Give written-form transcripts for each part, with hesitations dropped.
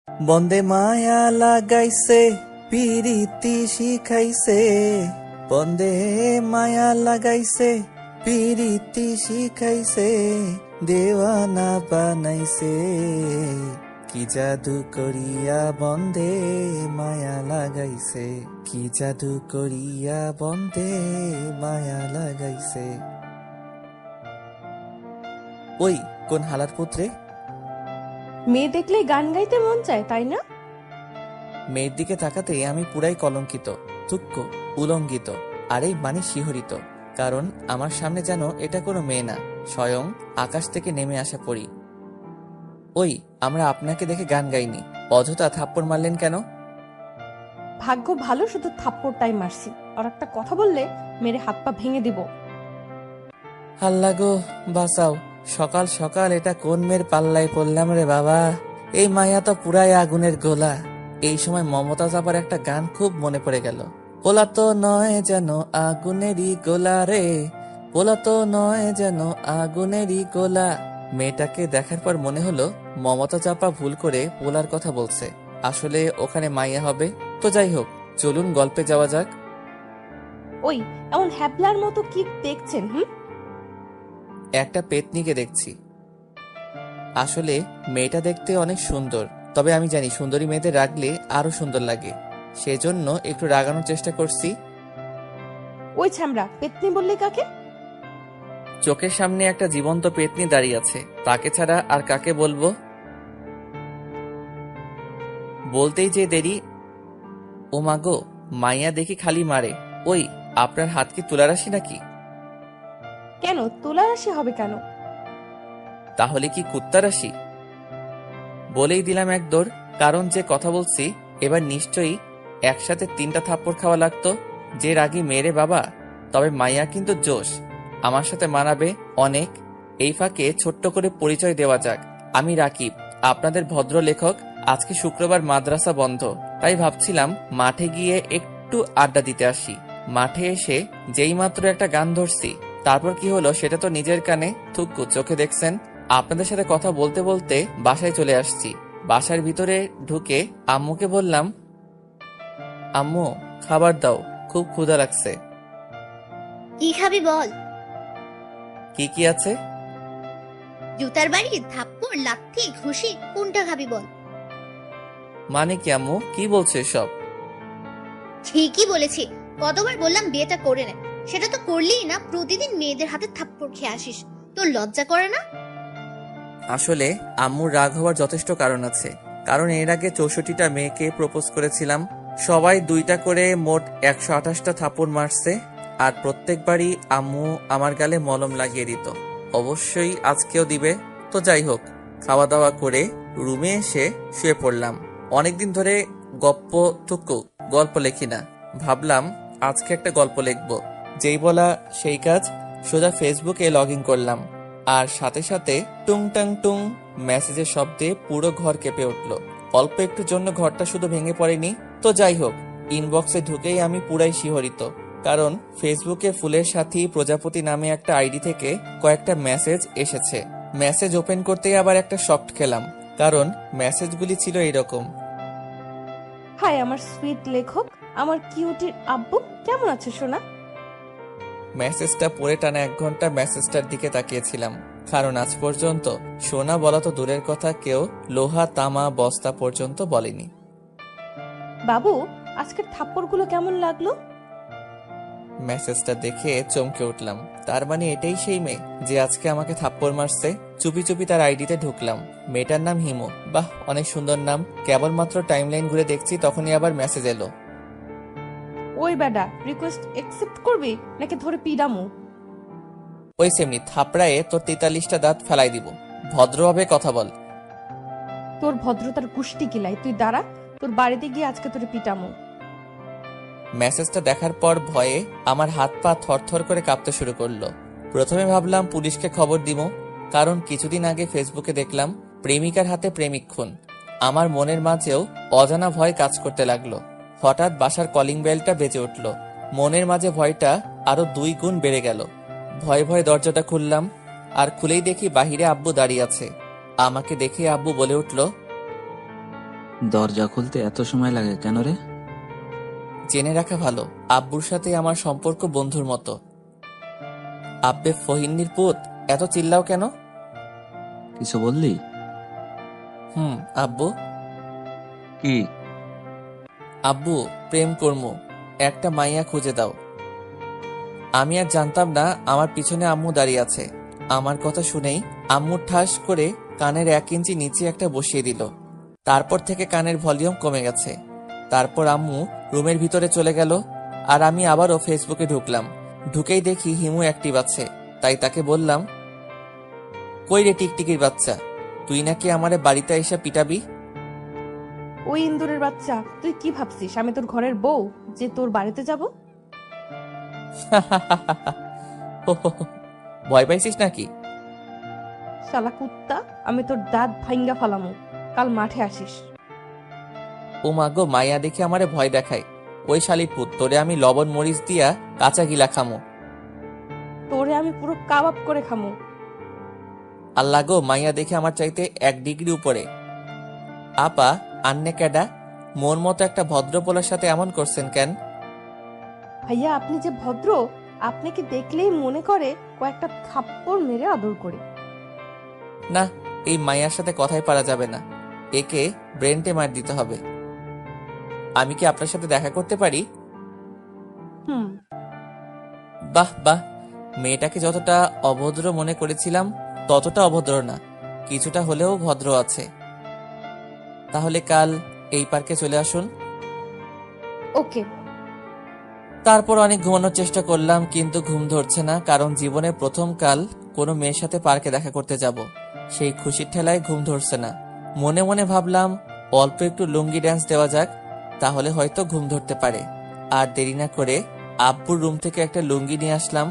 বন্দে মায়া লাগাইছে পিরিতি শিখাইছে, বন্দে মায়া লাগাইছে পিরিতি শিখাইছে, দেওয়ানা বানাইছে, কি জাদু করিয়া বন্দে মায়া লাগাইছে, কি জাদু করিয়া বন্দে মায়া লাগাইছে। ওই কোন হালার পুত্রে? মেয়ে দেখলেই গান গাইতে মন চায়, তাই না? মেয়ের দিকে তাকাতেই আমি পুরাই কলঙ্কিত, তুক্ক, উলঙ্গিত, আর এই মানে শিহরিত। কারণ আমার সামনে যেন এটা কোনো মেয়ে না, স্বয়ং আকাশ থেকে নেমে আসা পড়ি। ওই, আমরা আপনাকে দেখে গান গাইনি, অযথা থাপ্পড় মারলেন কেন? ভাগ্য ভালো শুধু থাপ্পড়টাই মারছি, আর একটা কথা বললে মেরে হাত পা ভেঙে দিব। আল্লাহ গো বাঁচাও, সকাল সকাল এটা কোন মেয়ের পাল্লায় পড়লাম রে বাবা। এই মায়া তো পুরাই আগুনের গোলা। এই সময় মমতাজ আবার একটা গান খুব মনে পড়ে গেল। পোলা তো নয় যেন আগুনেরই গোলা রে, পোলা তো নয় যেন আগুনেরই গোলা। মেয়েটাকে দেখার পর মনে হলো মমতা চাপা ভুল করে পোলার কথা বলছে, আসলে ওখানে মাইয়া হবে। তো যাই হোক, চলুন গল্পে যাওয়া যাক। ওই এমন হ্যাবলার মতো কি দেখছেন? একটা পেতনিকে দেখছি। আসলে মেয়েটা দেখতে অনেক সুন্দর, তবে আমি জানি সুন্দরী মেয়েদের রাগলে আরো সুন্দর লাগে, সেজন্য একটু রাগানোর চেষ্টা করছি। ওই ছ্যামড়া, পেতনি বললে কাকে? চোখের সামনে একটা জীবন্ত পেতনি দাঁড়িয়ে আছে, তাকে ছাড়া আর কাকে বলবো? বলতেই যে দেরি। ও মাগো, মাইয়া দেখি খালি মারে। ওই, আপনার হাত কি তুলারাশি নাকি? কেন তুলারাশি হবে কেন? তাহলে কি কুত্তারাশি? বলেই দিলাম এক দৌড়, কারণ যে কথা বলছি এবার নিশ্চয়ই একসাথে 3টা থাপ্পড় খাওয়া লাগতো। যে রাগী মেরে বাবা, তবে মাইয়া কিন্তু জোশ, আমার সাথে মানাবে অনেক। এই ফাঁকে ছোট্ট করে পরিচয় দেওয়া যাক, আমি রাকিব, আপনাদের ভদ্র লেখক। আজকে শুক্রবার, মাদ্রাসা বন্ধ, তাই ভাবছিলাম মাঠে গিয়ে একটু আড্ডা দিতে আসি। মাঠে এসে যেই মাত্র একটা গান ধরছি, তারপর কি হলো সেটা তো নিজের কানে থুকু চোখে দেখছেন। আপনাদের সাথে কথা বলতে বলতে বাসায় চলে আসছি। বাসার ভিতরে ঢুকে আম্মুকে বললাম, আম্মু খাবার দাও, খুব ক্ষুধা লাগছে। কি খাবি বল? কি কি আছে? জুতার বাড়ি, থাপ্পড়, লাথি, ঘুষি, কোনটা খাবি বল? মানে কি আম্মু, কি বলছো এসব? ঠিকই বলেছি, কতবার বললাম বিয়েটা করে নে, সেটা তো করলিই না। প্রতিদিন মেয়েদের হাতে থাপ্পড় খেয়ে আসিস, তোর লজ্জা করে না? আসলে আম্মুর রাগ হওয়ার যথেষ্ট কারণ আছে, কারণ এর আগে 64টা মেয়েকে প্রপোজ করেছিলাম, সবাই 2টা করে মোট 128টা থাপ্পড় মারছে, আর প্রত্যেকবারই আম্মু আমার গালে মলম লাগিয়ে দিত। অবশ্যই আজকেও দিবে। তো যাই হোক, খাওয়া দাওয়া করে রুমে এসে শুয়ে পড়লাম। অনেকদিন ধরে গল্প লেখি না, ভাবলাম আজকে একটা গল্প লিখবো। যেই বলা সেই কাজ, সোজা ফেসবুকে লগ ইন করলাম, আর সাথে সাথে টুং টাং টুং মেসেজের শব্দে পুরো ঘর কেঁপে উঠল। অল্প একটুর জন্য ঘরটা শুধু ভেঙে পড়েনি। তো যাই হোক, ইনবক্সে ঢুকেই আমি পুরাই শিহরিত, কারণ ফেসবুকে ফুলের সাথী প্রজাপতি নামে একটা আইডি থেকে কয়েকটা মেসেজ এসেছে। মেসেজ ওপেন করতেই আবার একটা শক্ট খেলাম, কারণ মেসেজগুলি ছিল এইরকম। হাই আমার সুইট লেখক, আমার কিউটির আব্বু, কেমন আছে সোনা? মেসেজটা পড়ে টানা 1 ঘন্টা মেসেজটার দিকে তাকিয়েছিলাম, কারণ আজ পর্যন্ত সোনা বলা তো দূরের কথা, কেউ লোহা তামা বস্তা পর্যন্ত বলেনি। বাবু, আজকের থাপ্পড়গুলো কেমন লাগলো? মেসেজটা দেখে চমকে উঠলাম, তার মানে এটাই সেই মেয়ে যে আজকে আমাকে থাপ্পড় মারছে। চুপি চুপি তার আইডিতে ঢুকলাম। মেয়েটার নাম হিমু। বাহ, অনেক সুন্দর নাম। কেবলমাত্র টাইমলাইন ঘুরে দেখছি, তখনই আবার মেসেজ এলো। ওই বেডা, রিকোয়েস্ট একসেপ্ট করবি নাকি ধরে পিডামু? ওই সেমনি থাপড়ায়ে তোর 43টা দাঁত ফেলাই দিব। ভদ্রভাবে কথা বল। তোর ভদ্রতার গুষ্টি কিলাই, তুই দাঁড়া, তোর বাড়িতে গিয়ে আজকে তোরে পিটামু। মেসেজটা দেখার পর ভয়ে আমার হাত পা থরথর করে কাঁপতে শুরু করলো। প্রথমে ভাবলাম পুলিশকে খবর দিব, কারণ কিছুদিন আগে ফেসবুকে দেখলাম প্রেমিকার হাতে প্রেমিক খুন। আমার মনের মাঝেও অজানা ভয় কাজ করতে লাগলো। হঠাৎ বাসার কলিং বেলটা বেজে উঠল। মনের মাঝে ভয়টা আরো 2 গুণ বেড়ে গেল। ভয়ে ভয়ে দরজাটা খুললাম, আর খুলেই দেখি বাহিরে আব্বু দাঁড়িয়ে আছে। আমাকে দেখে আব্বু বলে উঠল, দরজা খুলতে এত সময় লাগে কেন রে? জেনে রাখা ভালো, আব্বুর সাথে আমার সম্পর্ক বন্ধুর মতো। আব্বে ফহিন্নির পুত, এত চিল্লাও কেন? কিছু বললি? আব্বু। কি? আব্বু, প্রেম কর্মু, একটা মাইয়া খুঁজে দাও। আমি আর জানতাম না আমার পিছনে আম্মু দাঁড়িয়ে আছে। আমার কথা শুনেই আম্মু ঠাস করে কানের 1 ইঞ্চি নিচে একটা বসিয়ে দিল। তারপর থেকে কানের ভলিউম কমে গেছে। তারপর আম্মু রুমের ভিতরে চলে গেল, আর আমি আবারও ফেসবুকে ঢুকলাম। ঢুকেই দেখি হিমু অ্যাক্টিভ আছে, তাই তাকে বললাম, কই রে টিকটিকির বাচ্চা, তুই নাকি আমারে বাড়িতে এসে পিটাবি? ওই ইন্দুরের বাচ্চা, তুই কি ভাবছিস আমি তোর ঘরের বউ যে তোর বাড়িতে যাব? ভয় পাইছিস নাকি? শালা কুত্তা, আমি তোর দাঁত ভাঙ্গা ফালামু। কাল মাঠে আসিস। ও মা গো, মাইয়া দেখে আমারে ভয় দেখায়। ওই শালির পুত, তোরে আমি লবণ মরিচ দিয়া কাঁচা গিলা খামো। তোরে আমি পুরো কাবাব করে খামু। আল্লাহ গো, মাইয়া দেখে আমার চাইতে 1 ডিগ্রি উপরে। আপা, আন্নে ক্যাডা? মোর মতো একটা ভদ্রপোলার সাথে এমন করছেন কেন? ভাইয়া, আপনি যে ভদ্র, আপনাকে দেখলেই মনে করে কয়েকটা থাপ্পড় মেরে আদর করে। না, এই মাইয়ার সাথে কথাই পারা যাবে না। একে ব্রেনটে মার দিতে হবে। আমি কি আপনার সাথে দেখা করতে পারি? হুম। বাহ বাহ, মেয়েটাকে যতটা অভদ্র মনে করেছিলাম ততটা অভদ্র না, কিছুটা হলেও ভদ্র আছে। তাহলে কাল এই পার্কে চলে আসুন। ওকে। তারপর অনেক ঘুমানোর চেষ্টা করলাম, কিন্তু ঘুম ধরছে না, কারণ জীবনে প্রথম কাল কোনো মেয়ের সাথে পার্কে দেখা করতে যাব। সেই খুশির ঠেলায় ঘুম ধরছে না। মনে মনে ভাবলাম অল্প একটু লুঙ্গি ড্যান্স দেওয়া যাক, তাহলে হয়তো ঘুম ধরতে পারে। আর দেরি না করে আব্বুর রুম থেকে একটা লুঙ্গি নিয়ে আসলাম।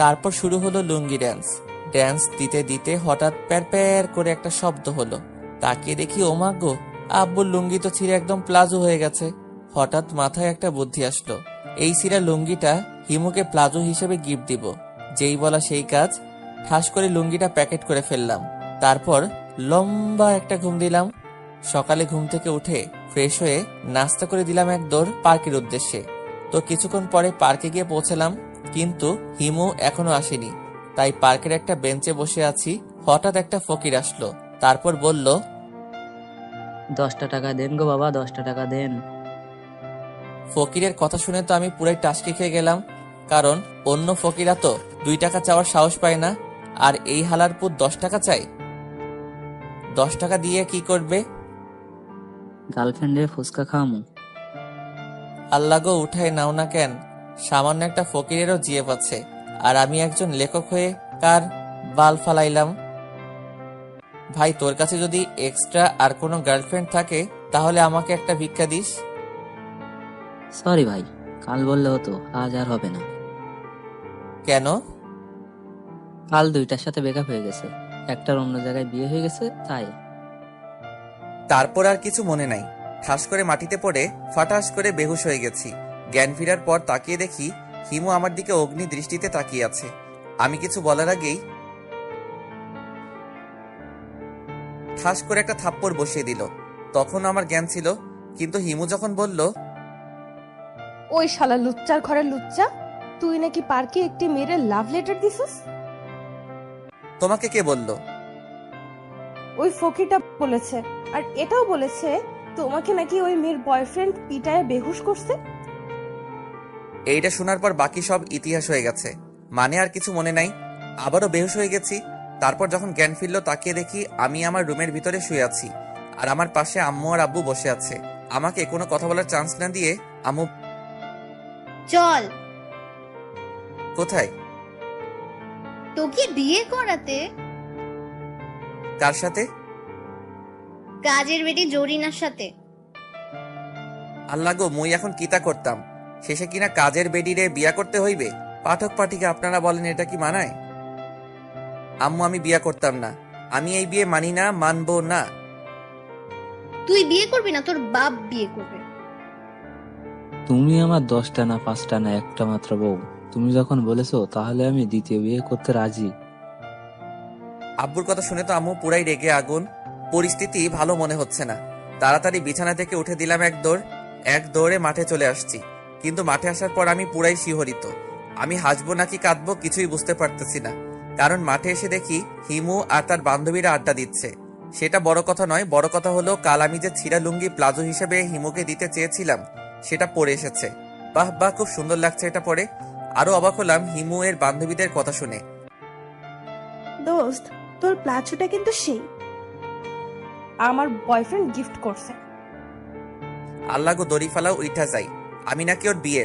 তারপর শুরু হলো লুঙ্গি ড্যান্স। ড্যান্স দিতে দিতে হঠাৎ প্যার প্যার করে একটা শব্দ হলো। তাকিয়ে দেখি ওমা গো, আব্বুর লুঙ্গি তো ছিঁড়ে একদম প্লাজো হয়ে গেছে। হঠাৎ মাথায় একটা বুদ্ধি আসলো, এই ছিঁড়া লুঙ্গিটা হিমুকে প্লাজো হিসেবে গিফট দিব। যেই বলা সেই কাজ, ঠাস করে লুঙ্গিটা প্যাকেট করে ফেললাম। তারপর লম্বা একটা ঘুম দিলাম। সকালে ঘুম থেকে উঠে ফ্রেশ হয়ে নাস্তা করে দিলাম এক দৌড় পার্কের উদ্দেশ্যে। তো কিছুক্ষণ পরে পার্কে গিয়ে পৌঁছলাম, কিন্তু হিমু এখনো আসেনি। তাই পার্কের একটা বেঞ্চে বসে আছি। হঠাৎ একটা ফকির আসলো, তারপর বলল, 10টা টাকা দেন গো বাবা, 10টা টাকা দেন। ফকিরের কথা শুনে তো আমি পুরাই টাসকে খেয়ে গেলাম, কারণ অন্য ফকিরা তো 2 টাকা চাওয়ার সাহস পায় না, আর এই হালার পুত 10 টাকা চাই। 10 টাকা দিয়ে কি করবে? গার্লফ্রেন্ডের ফুচকা খাওয়ামু। আল্লাহ গো, উঠায় নাও না কেন? সামান্য একটা ফকিরেরও জিয়ে পাচ্ছে, আর আমি একজন লেখক হয়ে কার বাল ফালাইলাম। ভাই, তোর কাছে যদি এক্সট্রা আর কোনো গার্লফ্রেন্ড থাকে তাহলে আমাকে একটা ভিক্ষা দিস। সরি ভাই, কাল বললে হতো, আজ আর হবে না। কেন? কাল 2টার সাথে ব্রেকআপ হয়ে গেছে, একটার অন্য জায়গায় বিয়ে হয়ে গেছে, তাই। তারপর আর কিছু মনে নাই। ঠাস করে মাটিতে পড়ে ফাটাস করে বেহুশ হয়ে গেছি। জ্ঞান ফিরার পর তাকিয়ে দেখি হিমু আমার দিকে অগ্নি দৃষ্টিতে তাকিয়ে আছে। আমি কিছু বলার আগেই ঠাস করে একটা থাপ্পড় বসিয়ে দিল। তখন আমার জ্ঞান ছিল, কিন্তু হিমু যখন বলল, ওই শালা লুচ্চার ঘরের লুচ্চা, তুই নাকি পার্কে একটি মেয়ের লাভ লেটার দিছিস? তোমাকে কে বলল? ওই ফকিরটা বলেছে, আর এটাও বলেছে তোমাকে নাকি ওই মেয়ের বয়ফ্রেন্ড পিটায় বেহুশ করছে। এইটা শোনার পর বাকি সব ইতিহাস হয়ে গেছে, মানে আর কিছু মনে নাই। আবারও বেহুশ হয়ে গেছি। তারপর যখন জ্ঞান ফিরল তাকিয়ে দেখি আমি আমার রুমের ভিতরে শুয়ে আছি, আর আমার পাশে আম্মু আর আব্বু বসে আছে। আমাকে কোনো কথা বলার চান্স না দিয়ে আম্মু, চল কোথায়? তোকে বিয়ে করাতে। কার সাথে? কাজের বেটি জরিনার সাথে। আল্লাহ গো, মুই এখন কিতা করতাম? শেষে কিনা কাজের বেডিরে বিয়া করতে হইবে? পাঠক পাঠিকা আপনারা বলেন, এটা কি মানায়? আম্মু, আমি বিয়া করতাম না। আমি এই বিয়ে মানি না, মানবো না। তুই বিয়ে করবি না, তোর বাপ বিয়ে করবে। তুমি আমার 10টা না 5টা না একটা মাত্র বউ। তুমি যখন বলেছো তাহলে আমি দ্বিতীয় বিয়ে করতে রাজি। আব্বুর কথা শুনে তো আম্মু পুরাই রেগে আগুন। পরিস্থিতি ভালো মনে হচ্ছে না, তাড়াতাড়ি বিছানা থেকে উঠে দিলাম এক দৌড়ে মাঠে চলে আসছি। কিন্তু মাঠে আসার পর আমি পুরাই শিহরিত। আমি হাসবো নাকি কাঁদবো কিছুই বুঝতে পারতেছি না, কারণ মাঠে এসে দেখি হিমু আর তার বান্ধবীরা আড্ডা দিচ্ছে। সেটা বড় কথা নয়, বড় কথা হলো কাল আমি যে ছিঁড়া লুঙ্গি প্লাজো হিসেবে হিমুকে দিতে চেয়েছিলাম সেটা পরে এসেছে। বাহ বাহ, খুব সুন্দর লাগছে এটা পরে। আরো অবাক হলাম হিমু এর বান্ধবীদের কথা শুনে। দোস্ত, তোর প্লাজোটা কিন্তু সেই। আমার বয়ফ্রেন্ড গিফট করছে। আল্লাহ গো, দড়ি ফালাও উইঠা যাই। আমি নাকি ওর বিয়ে।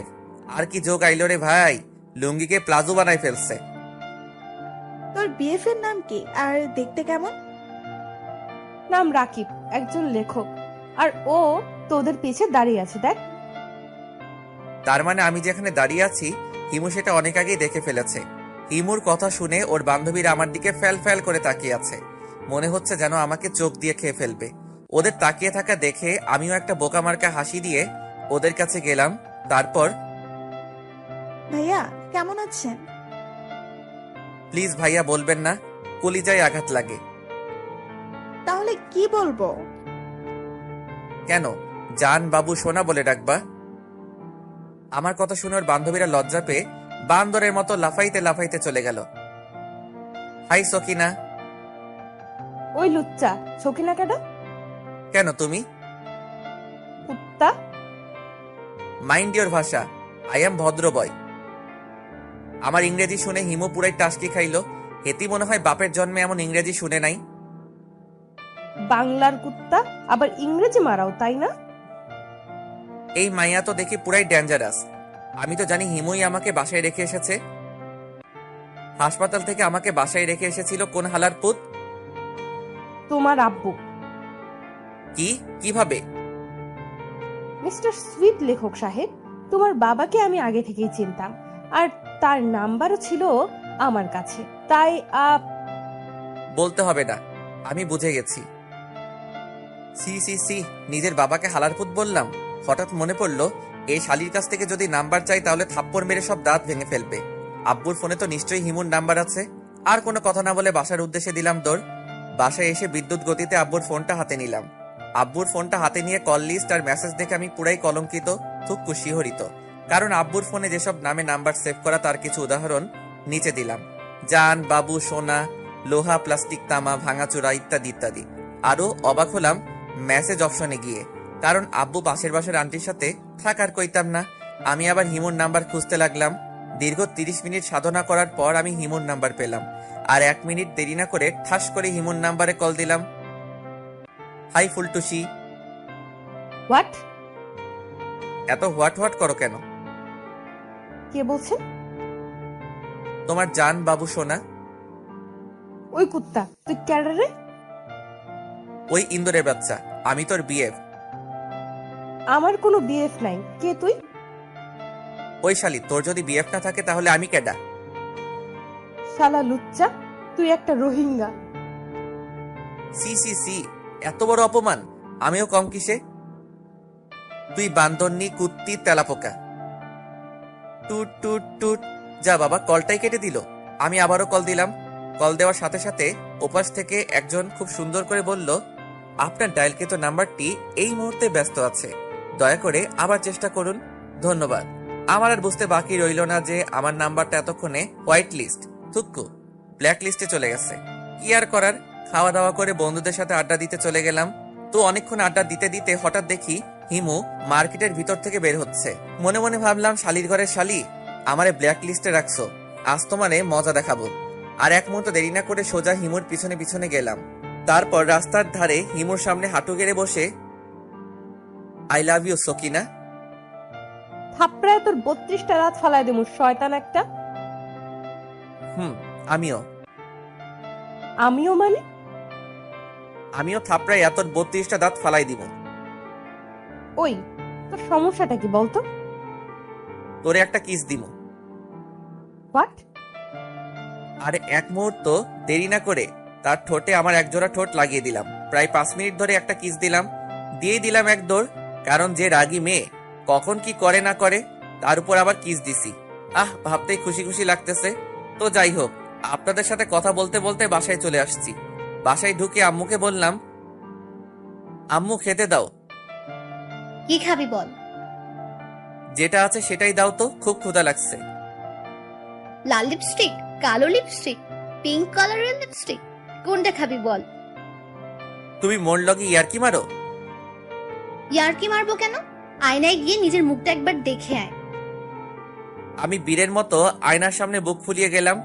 আর কি যোগ আইলো রে ভাই, লুঙ্গিকে প্লাজো বানাই ফেলছে। তোর বিএফের নাম কি আর দেখতে কেমন? নাম রাকিব, একজন লেখক। আর ও তোদের পিছে দাঁড়িয়ে আছে, দেখ। তার মানে আমি যেখানে দাঁড়িয়ে আছি হিমু সেটা অনেক আগেই দেখে ফেলেছে। হিমুর কথা শুনে ওর বান্ধবীরা আমার দিকে ফ্যাল ফ্যাল করে তাকিয়ে আছে। মনে হচ্ছে যেন আমাকে চোখ দিয়ে খেয়ে ফেলবে। ওদের তাকিয়ে থাকা দেখে আমিও একটা বোকামার্কা হাসি দিয়ে ওদের কাছে গেলাম। তারপর, ভাইয়া কেমন আছেন? প্লিজ ভাইয়া বলবেন না, কলিজায় আঘাত লাগে। তাহলে কি বলবো? কেন, জান বাবু সোনা বলে ডাকবা? আমার কথা শুনে ওর বান্ধবীরা লজ্জা পেয়ে বান্দরের মতো লাফাইতে লাফাইতে চলে গেল। হাই সকিনা। ওই লুচ্চা সখিনা কেডা? কেন তুমি? কুত্তা। মাইন্ড ইওর ভাষা, আই এম ভদ্র বয়। আমার ইংরেজি শুনে হিমু পুরাই টাস্কি খাইলো। হেতি মনে হয় বাপের জন্মে এমন ইংরেজি শুনে নাই। বাংলার কুত্তা, আবার ইংরেজি মারাও, তাই না? এই মাইয়া তো দেখি পুরাই ডেঞ্জারাস। আমি তো জানি হিমুই আমাকে বাসায় রেখে এসেছে। হাসপাতাল থেকে আমাকে বাসায় রেখে এসেছিল কোন হালার পুত? তোমার আব্বু। কি? কিভাবে? মিস্টার সুইট লেখক সাহেব, তোমার বাবাকে আমি আগে থেকেই চিনতাম, আর তার নাম্বারও ছিল আমার কাছে। তাই বলতে হবে না, আমি বুঝে গেছি। সি সি সি, নিজের বাবাকে হালার পুত বললাম। হঠাৎ মনে পড়লো এই শালির কাছ থেকে যদি নাম্বার চাই তাহলে থাপ্পড় মেরে সব দাঁত ভেঙে ফেলবে। আব্বুর ফোনে তো নিশ্চয়ই হিমুর নাম্বার আছে। আর কোনো কথা না বলে বাসার উদ্দেশ্যে দিলাম দৌড়। বাসায় এসে বিদ্যুৎ গতিতে আব্বুর ফোনটা হাতে নিলাম। আব্বুর ফোনটা হাতে নিয়ে কল লিস্ট আর মেসেজ দেখে আমি পুরাই কলঙ্কিত, খুব শিহরিত। কারণ আব্বুর ফোনে যেসব নামে নাম্বার সেভ করা তার কিছু উদাহরণ নিচে দিলাম। জান, বাবু, সোনা, লোহা, প্লাস্টিক, তামা, ভাঙাচোরা ইত্যাদি ইত্যাদি। আরো অবাক হলাম মেসেজ অপশনে গিয়ে, কারণ আব্বু পাশের বাসার আন্টির সাথে থাকার কইতাম না। আমি আবার হিমুর নাম্বার খুঁজতে লাগলাম। দীর্ঘ 30 মিনিট সাধনা করার পর আমি হিমুর নাম্বার পেলাম। আর 1 মিনিট দেরি না করে ঠাস করে হিমুর নাম্বারে কল দিলাম। হাই ফুলটুসি। হোয়াট? এত হোয়াট হোয়াট করো কেন? কে বলছেন? তোমার জান, বাবু, সোনা। ওই কুত্তা, তুই ক্যাডা রে? ওই ইন্দুরের বাচ্চা, আমি তোর বিয়ে। আমার কোনো বিএফ নাই। কে তুই? ওই শালি, তোর যদি বিএফ না থাকে তাহলে আমি কেডা? শালা লুচ্চা, তুই একটা রোহিঙ্গা। সি সি সি, এত বড় অপমান! আমিও কম কিসে? তুই বান্দরনি, কুত্তি, তেলাপোকা। টুট টুট টুট। যা বাবা, কলটাই কেটে দিল। আমি আবারও কল দিলাম। কল দেওয়ার সাথে সাথে ওপাশ থেকে একজন খুব সুন্দর করে বলল, আপনার ডায়ালকৃত নাম্বারটি এই মুহূর্তে ব্যস্ত আছে, দয়া করে আবার চেষ্টা করুন, ধন্যবাদ। আমার আর বুঝতে বাকি রইল না যে আমার নাম্বারটা এতক্ষণে হোয়াইট লিস্ট থুক্কু ব্ল্যাক লিস্টে চলে গেছে। কি আর করার, খাওয়া দাওয়া করে বন্ধুদের সাথে আড্ডা দিতে চলে গেলাম। তো অনেকক্ষণ আড্ডা দিতে দিতে হঠাৎ দেখি হিমু মার্কেটের ভিতর থেকে বের হচ্ছে। মনে মনে ভাবলাম, শালির ঘরের শালি, আমারে ব্ল্যাক লিস্টে রাখছো, আজ তোমারে মজা দেখাবো। আর এক মুহূর্ত দেরি না করে সোজা হিমুর পিছনে পিছনে গেলাম। তারপর রাস্তার ধারে হিমুর সামনে হাঁটু গেড়ে বসে, আই লাভ ইউ সকিনা। থাপড়ায় তোর 32টা রাত ফালাই দেবো, শয়তান একটা। আমিও আমিও মানে? আমিও থাপড়ায় এত 32টা দাঁত ফালাই দিব। ওই, তোর সমস্যাটা কি বলতো? তোরে একটা কিস দিব। হোয়াট? আরে এক মুহূর্ত দেরি না করে তার ঠোঁটে আমার একজোড়া ঠোঁট লাগিয়ে দিলাম। প্রায় 5 মিনিট ধরে একটা কিস দিলাম, দিয়ে দিলাম এক দৌড়। কারণ যে রাগী মেয়ে কখন কি করে না করে, তার উপর আবার কিস দিছি। ভাবতেই খুশি খুশি লাগতেছে। তো যাই হোক, আপনাদের সাথে কথা বলতে বলতে বাসায় চলে আসছি। বাসায় ঢুকে আম্মুকে বললাম, আম্মু খেতে দাও। কি খাবি বল? যেটা আছে সেটাই দাও তো, খুব ক্ষুধা লাগছে। লাল লিপস্টিক, কালো লিপস্টিক, পিঙ্ক কালারের লিপস্টিক, কোনটা খাবি বল? তুমি মোর লগে ইয়ার্কি মারো? ইয়ার্কি মারবো কেন? আয়নায় গিয়ে নিজের মুখটা একবার দেখে আয়। আমি বীরের মতো আয়নার সামনে বুক ফুলিয়ে গেলাম,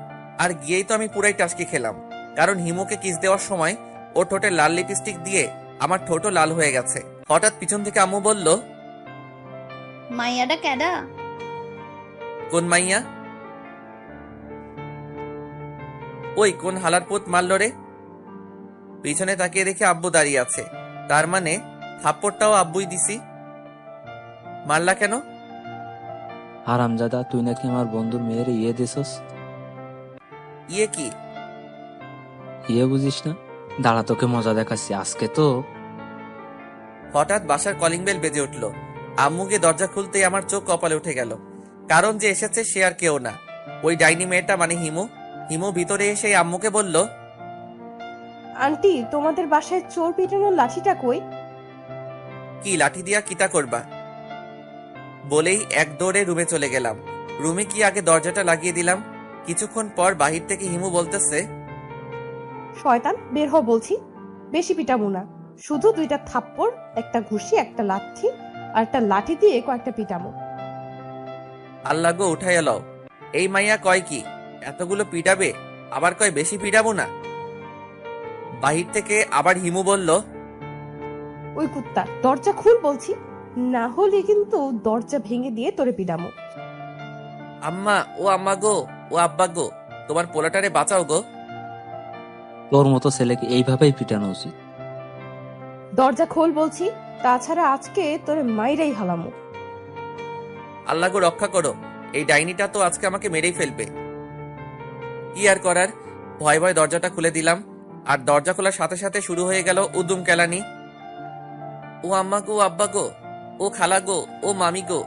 আর গিয়েই তো আমি পুরাই টাসকি খেলাম। কারণ হিমুকে কিস দেওয়ার সময় ও ঠোঁটে লাল লিপস্টিক দিয়ে আমার ঠোঁটও লাল হয়ে গেছে। হঠাৎ পিছন থেকে আম্মু বলল, মাইয়াটা ক্যাডা? কোন মাইয়া? ওই কোন হালার পুত মারল রে? পিছনে তাকিয়ে দেখে আব্বু দাঁড়িয়ে আছে। তার মানে থাপ্পড়টাও আব্বুই দিছি। মারলা কেন? হারামজাদা, তুই নাকি আমার বন্ধুর মেয়ের ইয়ে দিছস। ইয়ে কি? ইয়ে বুঝিস না? দাঁড়া, তোকে মজা দেখাচ্ছি আজকে তো। হঠাৎ বাসার কলিং বেল বেজে উঠল। আম্মুকে দরজা খুলতেই আমার চোখ কপালে উঠে গেল। কারণ যে এসেছে সে আর কেউ না, ওই ডাইনি মেয়েটা মানে হিমু। হিমু ভিতরে এসে আম্মুকে বলল, আন্টি, তোমাদের বাসায় চোর পিটানোর লাঠিটা কই? কি লাঠি দিয়া কিতা করবা? বলেই এক দৌড়ে রুমে চলে গেলাম। রুমে কি আগে দরজাটা লাগিয়ে দিলাম। কিছুক্ষণ পর বাহির থেকে হিমু বলতেছে, শয়তান, বের হ বলছি। বেশি পিটাবো না, শুধু 2টা থাপ্পড়, একটা ঘুষি, একটা লাঠি আর একটা লাঠি দিয়ে কয়েকটা পিটামো। আল্লাহ গো, উঠাইয়া লও। এই মাইয়া কয় কি এতগুলো পিটাবে, আবার কয় বেশি পিটাবো না। বাহির থেকে আবার হিমু বলল, ওই কুত্তা, দরজা খুল বলছি, না হলে কিন্তু দরজা ভেঙে দিয়ে তোরে পিটামো। আম্মা, ও আম্মা গো, ও আব্বা গো, তোমার পোলাটারে বাঁচাও গো। তোর মতো ছেলেকে এইভাবেই পিটানো উচিত। দরজা খোল বলছি, তাছাড়া আজকে তোরে মাইরাই হালামো। আল্লাহ গো, রক্ষা করো। এই ডাইনিটা তো আজকে আমাকে মেরেই ফেলবে। কি আর করার, ভয় ভয় দরজাটা খুলে দিলাম। আর দরজা খোলার সাথে সাথে শুরু হয়ে গেল উদুম কেলানি। ও আম্মা গো, আব্বা গো, ও খালা গো, ও মামি গো,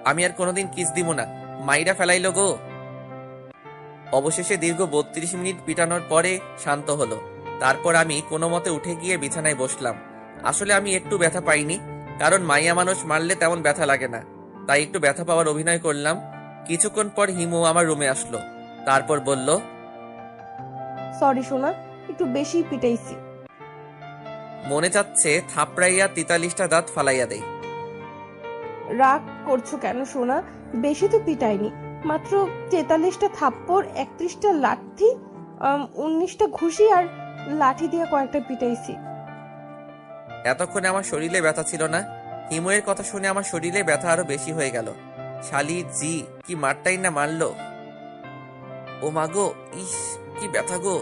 আমি আর কোনোদিন কিস দিব না, মাইরা ফেলাইলো গো। অবশেষে দীর্ঘ 32 মিনিট পিটানোর পরে শান্ত হলো। তারপর আমি কোনো মতে উঠে গিয়ে বিছানায় বসলাম। আসলে আমি একটু ব্যথা পাইনি, কারণ মাইয়া মানুষ মারলে তেমন ব্যথা লাগে না, তাই একটু ব্যথা পাওয়ার অভিনয় করলাম। কিছুক্ষণ পর হিমু আমার রুমে আসলো। তারপর বলল, সরি সোনা, একটু বেশি পিটাইছি। মনে চাচ্ছে থাপড়াইয়া 43টা দাঁত ফালাইয়া দেই। রাগ করছো কেন সোনা? বেশি তো পিটাইনি, মাত্র 43টা থাপ্পড়, 31টা লাঠি, 19টা ঘুষি আর লাঠি দিয়ে কয়েকটা পিটাইছি। এতক্ষণে আমার শরীরে ব্যথা ছিল না। হিমুয়ের কথা শুনে আমার শরীরে ব্যথা আরো বেশি হয়ে গেল। শালি জি, কি মারটাই না মারলো। ও মাগো, ইস কি ব্যথা গো।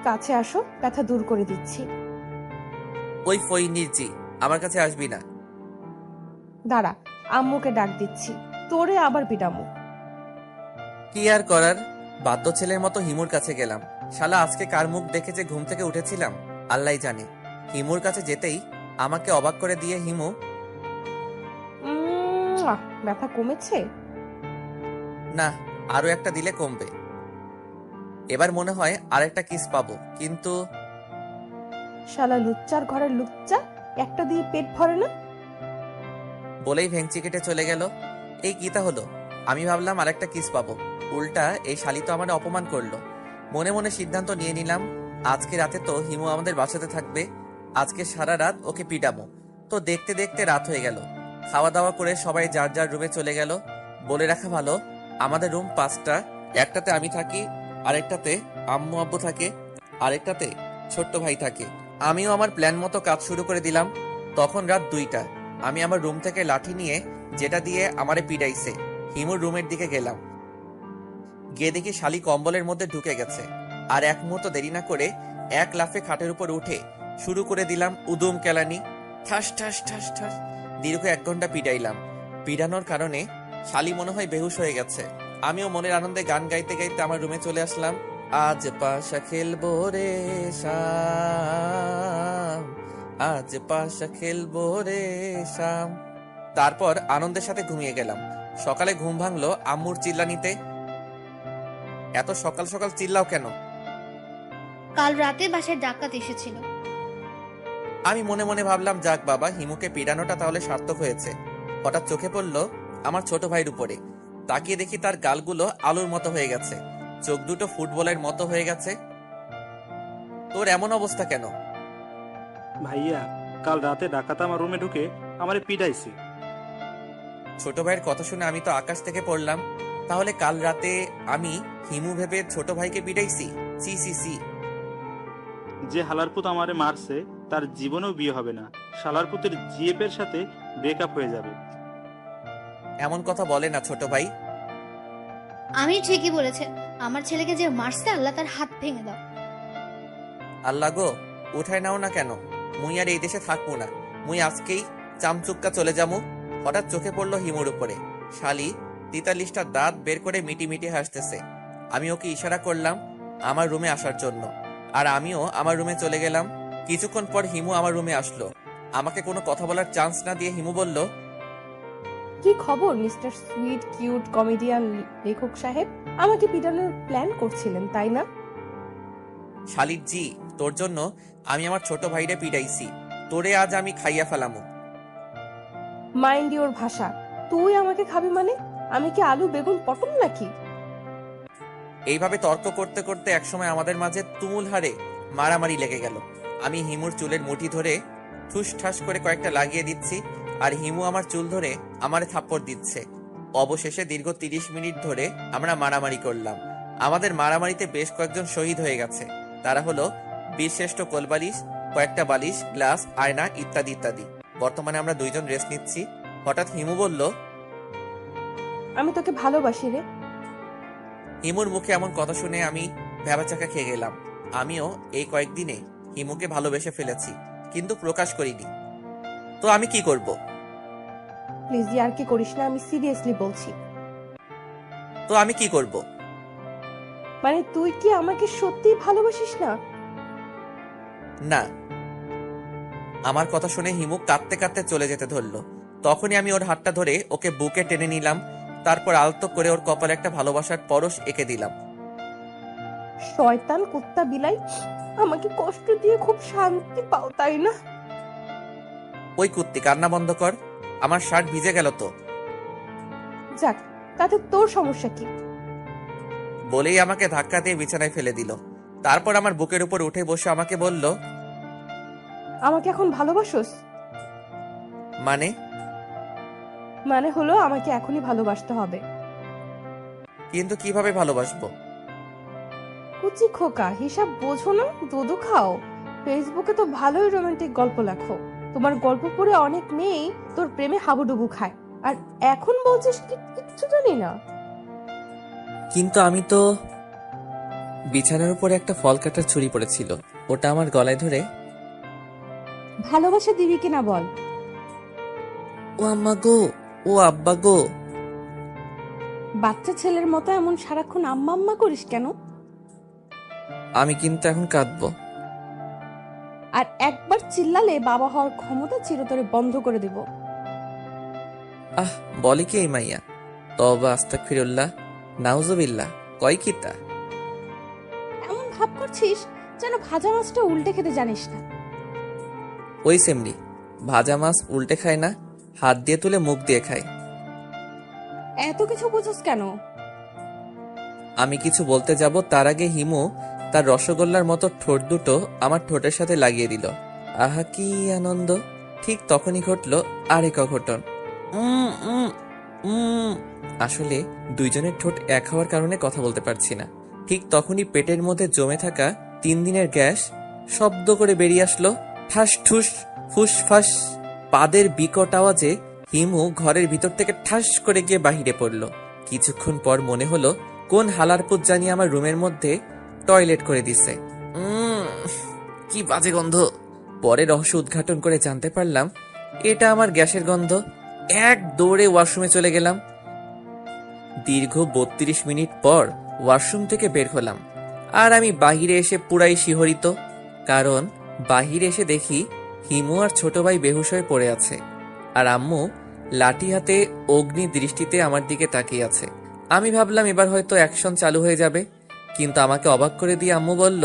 কাছে আসো, ব্যথা দূর করে দিচ্ছি। ওই ফইনির জি, আমার কাছে আসবি না। দাঁড়া, আম্মুকে ডাক দিচ্ছি, তোরে আবার পিটামো। কি আর করার, বাধ্য ছেলের মতো হিমুর কাছে গেলাম। শালা আজকে কার মুখ দেখে যে ঘুম থেকে উঠেছিলাম আল্লাহ জানে। হিমুর কাছে যেতেই আমাকে অবাক করে দিয়ে হিমু, ব্যথা কমেছে? না, আরো একটা দিলে কমবে। এবার মনে হয় আরেকটা কিস পাবো, কিন্তু শালা লুচ্চার ঘরের লুচ্চা, একটা দিয়ে পেট ভরে না। বলেই ভেঙচি কেটে চলে গেল। এই কিতা হলো, আমি ভাবলাম আরেকটা কিস পাবো, উল্টা এই শালি তো আমার অপমান করলো। মনে মনে সিদ্ধান্ত নিয়ে নিলাম, আজকে রাতে তো হিমু আমাদের বাসাতে থাকবে, আজকে সারা রাত ওকে পিটাবো। তো দেখতে দেখতে রাত হয়ে গেল। খাওয়া দাওয়া করে সবাই যার যার রুমে চলে গেল। বলে রাখা ভালো, আমাদের রুম 5টা, একটাতে আমি থাকি, আরেকটাতে আম্মু আব্বু থাকে, আরেকটাতে ছোট্ট ভাই থাকে। আমিও আমার প্ল্যান মতো কাজ শুরু করে দিলাম। তখন রাত 2টা। আমি আমার রুম থেকে লাঠি নিয়ে, যেটা দিয়ে আমারে পিটাইছে, হিমুর রুমের দিকে গেলাম। গিয়ে দেখি শালি কম্বলের মধ্যে ঢুকে গেছে। আর এক মুহূর্ত দেরি না করে এক লাফে খাটের উপর উঠে শুরু করে দিলাম উদুম কেলানি। ঠাস ঠাস ঠাস ঠাস দীর্ঘ 1 ঘন্টা পিটাইলাম। পিটানোর কারণে শালি মনে হয় বেহুশ হয়ে গেছে। আমিও মনের আনন্দে গান গাইতে গাইতে আমার রুমে চলে আসলাম। আজ পাশা খেলবো রে শাম, আজ পাশা খেলবো রে শাম। তারপর আনন্দের সাথে ঘুমিয়ে গেলাম। সকালে ঘুম ভাঙলো আম্মুর চিল্লানিতে। এত সকাল সকাল চিল্লাও কেন? কাল রাতে বাসায় ডাকাত এসেছিল। আমি মনে মনে ভাবলাম, যাক বাবা, হিমুকে পিটানোটা তাহলে সার্থক হয়েছে। হঠাৎ চোখে পড়ল আমার ছোট ভাইয়ের উপরে। তাকিয়ে দেখি তার গালগুলো আলুর মতো হয়ে গেছে, চোখ দুটো ফুটবলের মতো হয়ে গেছে। তোর এমন অবস্থা কেন? ভাইয়া, কাল রাতে ডাকাত আমার রুমে ঢুকে আমারে পিটাইছে। ছোট ভাইয়ের কথা শুনে আমি তো আকাশ থেকে পড়লাম। তাহলে কাল রাতে আমি হিমু ভেবে ছোট ভাইকে পিটাইছি? C C C. যে হালারপুত আমারে মারছে তার জীবনেও বিয়ে হবে না। শালারপুতের জিএপের সাথে ব্রেকআপ হয়ে যাবে। এমন কথা বলে না ছোট ভাই। আমি ঠিকই বলেছে, আমার ছেলেকে যে মারছে আল্লাহ তার হাত ভেঙে দাও। আল্লাহ গো, উঠায় নাও না কেন? মুই আর এই দেশে থাকবো না। মুই আজকেই চামচুক্কা চলে যাবো। হঠাৎ চোখে পড়লো হিমুর উপরে। শালি 43টা দাঁত বের করে মিটি মিটি হাসতেছে। আমি ওকে ইশারা করলাম আমার রুমে আসার জন্য, আর আমিও আমার রুমে চলে গেলাম। কিছুক্ষণ পর হিমু আমার রুমে আসলো। আমাকে কোনো কথা বলার চান্স না দিয়ে হিমু বলল, কি খবর মিস্টার সুইট কিউট কমেডিয়ান লেখক সাহেব? আমাকে পিটানোর প্ল্যান করছিলেন তাই না? শালির জি, তোর জন্য আমি আমার ছোট ভাইরে পিটাইছি। তোরে আজ আমি খাইয়া ফেলামু। মাইন্ড ইওর ভাষা। তুই আমাকে খাবি মানে? আমি কি আলু বেগুন পটল নাকি? এইভাবে তর্ক করতে করতে একসময় আমাদের মাঝে তুমুল হারে মারামারি লেগে গেল। আমি হিমুর চুলের মুঠি ধরে ঠুস ঠাস করে কয়েকটা লাগিয়ে দিচ্ছি, আর হিমু আমার চুল ধরে আমারে থাপ্পড় দিচ্ছে। অবশেষে দীর্ঘ 30 মিনিট ধরে আমরা মারামারি করলাম। আমাদের মারামারিতে বেশ কয়েকজন শহীদ হয়ে গেছে। তারা হলো বীরশ্রেষ্ঠ কোলবালিশ, কয়েকটা বালিশ, গ্লাস, আয়না ইত্যাদি ইত্যাদি। বর্তমানে আমরা দুইজন রেস্ট নিচ্ছি। হঠাৎ হিমু বলল, আমি তোকে ভালোবাসি রে। হিমুর মুখে এমন কথা শুনে আমি ভ্যাবাচাকা খেয়ে গেলাম। আমিও এই কয়েকদিনে হিমুকে ভালোবেসে ফেলেছি, কিন্তু প্রকাশ করিনি। তো আমি কি করব? প্লিজ আর কি করিস না, আমি সিরিয়াসলি বলছি। তো আমি কি করব? মানে তুই কি আমাকে সত্যি ভালোবাসিস না? না। আমার কথা শুনে হিমু কাঁদতে কাঁদতে চলে যেতে ধরলো। তখনই আমি ওর হাতটা ধরে ওকে বুকে টেনে নিলাম। তারপর আলতো করে ওর কপালে একটা ভালোবাসার পরশ এঁকে দিলাম। শয়তান কুত্তা বিলাই, আমাকে কষ্ট দিয়ে খুব শান্তি পাও তাই না? ওই কুত্তি, কান্না বন্ধ কর। আমার শার্ট ভিজে গেল তো। যাক, তাতে তোর সমস্যা কি? বলেই আমাকে ধাক্কা দিয়ে বিছানায় ফেলে দিল। তারপর আমার বুকের উপর উঠে বসে আমাকে বলল, আমাকে এখন ভালোবাসোস? মানে? মানে হলো আমাকে এখনই ভালোবাসতে হবে। কিন্তু কিভাবে ভালোবাসবো? কুচি খোকা, হিসাব বোঝো না? দুধু খাও। ফেসবুকে তো ভালোই রোমান্টিক গল্প লেখো। তোমার গল্প পড়ে অনেক মেয়েই তোর প্রেমে হাবুডুবু খায়, আর এখন বলছিস কিচ্ছু জানি না। কিন্তু আমি তো। বিছানার উপরে একটা ফল কাটার ছুরি পড়েছিল, ওটা আমার গলায় ধরে, ভালোবাসা দিবি কিনা বল। ও আম্মা গো, ও আব্বা গো। বাচ্চা ছেলের মতো এমন সারাক্ষণ আম্মা আম্মা করিস কেন? আমি কিন্তু এখন কাঁদবো। আর একবার চিল্লালে বাবা হওয়ার ক্ষমতা চিরতরে বন্ধ করে দেব। আহ, বলে কি এই মাইয়া? তওবা আস্তাগফিরুল্লাহ, নাউজুবিল্লাহ, কয় কি তা? এমন ভাব করছিস যেন ভাজা মাছটা উল্টে খেতে জানিস না। ওই সেমরি, ভাজা মাছ উল্টে খায় না, হাত দিয়ে তুলে মুখ দিয়ে খায়। এত কিছু বুঝোস কেন? আমি কিছু বলতে যাব তার আগে হিমু তার রসগোল্লার মতো ঠোঁট দুটো আমার ঠোঁটের সাথে লাগিয়ে দিল। আহা কি আনন্দ! ঠিক তখনই ঘটলো আরেক অঘটন। আসলে দুইজনের ঠোঁট এক হওয়ার কারণে কথা বলতে পারছি না। ঠিক তখনই পেটের মধ্যে জমে থাকা 3 দিনের গ্যাস শব্দ করে বেরিয়ে আসলো, ঠাস ঠুস ফুস ফাস। পাদের বিকট আওয়াজে হিমু ঘরের ভিতর থেকে ঠাস করে গিয়ে বাহিরে পড়লো। কিছুক্ষণ পর মনে হলো কোন হালারপুত জানি আমার রুমের মধ্যে টয়লেট করে দিছে। কি বাজে গন্ধ! পরে রহস্য উদ্ঘাটন করে জানতে পারলাম এটা আমার গ্যাসের গন্ধ। এক দৌড়ে ওয়াশরুমে চলে গেলাম। দীর্ঘ 32 মিনিট পর ওয়াশরুম থেকে বের হলাম, আর আমি বাহিরে এসে পুরাই শিহরিত। কারণ বাহিরে এসে দেখি হিমু আর ছোট ভাই বেহুশ হয়ে পড়ে আছে, আর আম্মু লাঠি হাতে অগ্নি দৃষ্টিতে আমার দিকে তাকিয়ে আছে। আমি ভাবলাম এবার হয়তো অ্যাকশন চালু হয়ে যাবে, কিন্তু আমাকে অবাক করে দিয়ে আম্মু বলল,